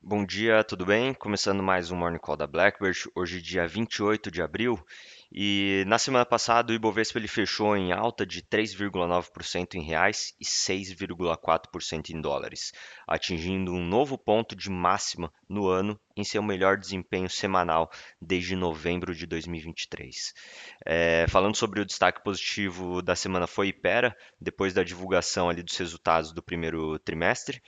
Bom dia, tudo bem? Começando mais um Morning Call da Blackbird, hoje dia 28 de abril. E na semana passada o Ibovespa ele fechou em alta de 3,9% em reais e 6,4% em dólares, atingindo um novo ponto de máxima no ano em seu melhor desempenho semanal desde novembro de 2023. Falando sobre o destaque positivo da semana foi Ipera, depois da divulgação ali dos resultados do primeiro trimestre.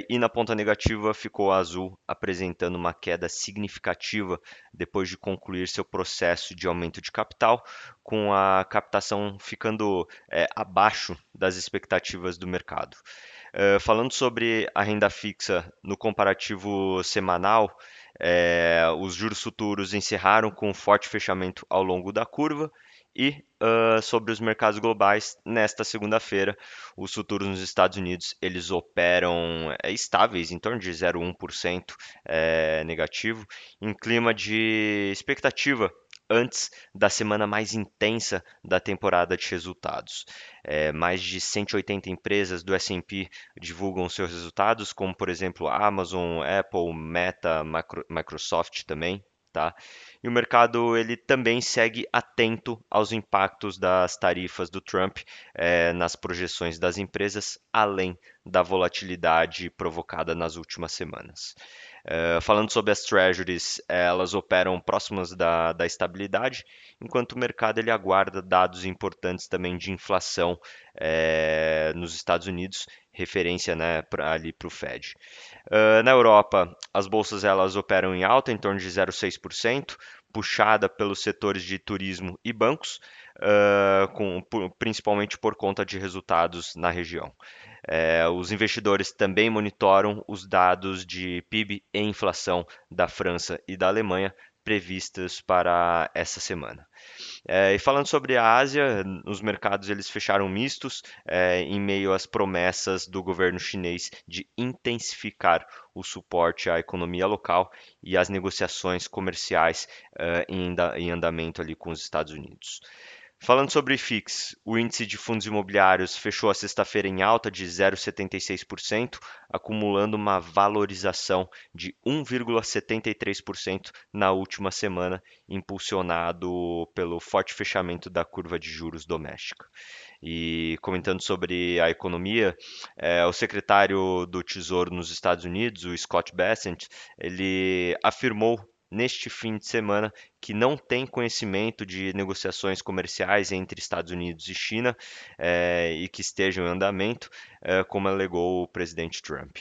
E na ponta negativa ficou a Azul, apresentando uma queda significativa depois de concluir seu processo de aumento de capital, com a captação ficando abaixo das expectativas do mercado. Falando sobre a renda fixa no comparativo semanal, os juros futuros encerraram com um forte fechamento ao longo da curva. E sobre os mercados globais, nesta segunda-feira, os futuros nos Estados Unidos eles operam estáveis, em torno de 0,1% negativo, em clima de expectativa antes da semana mais intensa da temporada de resultados. Mais de 180 empresas do S&P divulgam seus resultados, como por exemplo Amazon, Apple, Meta, Microsoft também. Tá? E o mercado ele também segue atento aos impactos das tarifas do Trump nas projeções das empresas, além da volatilidade provocada nas últimas semanas. Falando sobre as treasuries, elas operam próximas da estabilidade, enquanto o mercado ele aguarda dados importantes também de inflação nos Estados Unidos, referência, né, ali para o Fed. Na Europa, as bolsas elas operam em alta, em torno de 0,6%, puxada pelos setores de turismo e bancos, principalmente por conta de resultados na região. Os investidores também monitoram os dados de PIB e inflação da França e da Alemanha previstas para essa semana. E falando sobre a Ásia, os mercados eles fecharam mistos em meio às promessas do governo chinês de intensificar o suporte à economia local e às negociações comerciais em andamento ali com os Estados Unidos. Falando sobre FIX, o índice de fundos imobiliários fechou a sexta-feira em alta de 0,76%, acumulando uma valorização de 1,73% na última semana, impulsionado pelo forte fechamento da curva de juros doméstica. E comentando sobre a economia, o secretário do Tesouro nos Estados Unidos, o Scott Bessent, ele afirmou neste fim de semana que não tem conhecimento de negociações comerciais entre Estados Unidos e China e que estejam em andamento, como alegou o presidente Trump.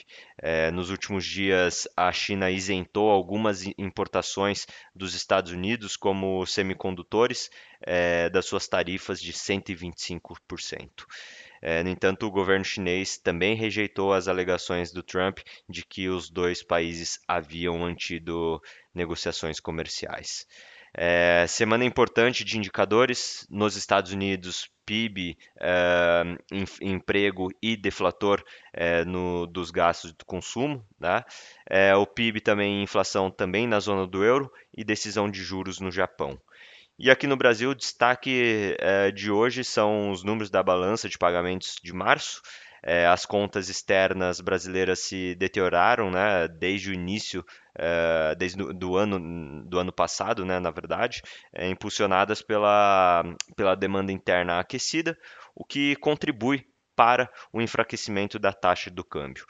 Nos últimos dias, a China isentou algumas importações dos Estados Unidos, como semicondutores, das suas tarifas de 125%. No entanto, o governo chinês também rejeitou as alegações do Trump de que os dois países haviam mantido negociações comerciais. Semana importante de indicadores nos Estados Unidos, PIB, emprego e deflator dos gastos de consumo, né? O PIB também, inflação também na zona do euro e decisão de juros no Japão. E aqui no Brasil, o destaque de hoje são os números da balança de pagamentos de março. As contas externas brasileiras se deterioraram, né, desde o início, desde do ano passado, né, na verdade, impulsionadas pela demanda interna aquecida, o que contribui para o enfraquecimento da taxa do câmbio.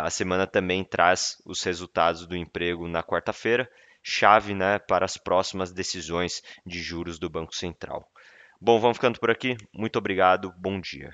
A semana também traz os resultados do emprego na quarta-feira, chave, né, para as próximas decisões de juros do Banco Central. Bom, vamos ficando por aqui. Muito obrigado. Bom dia.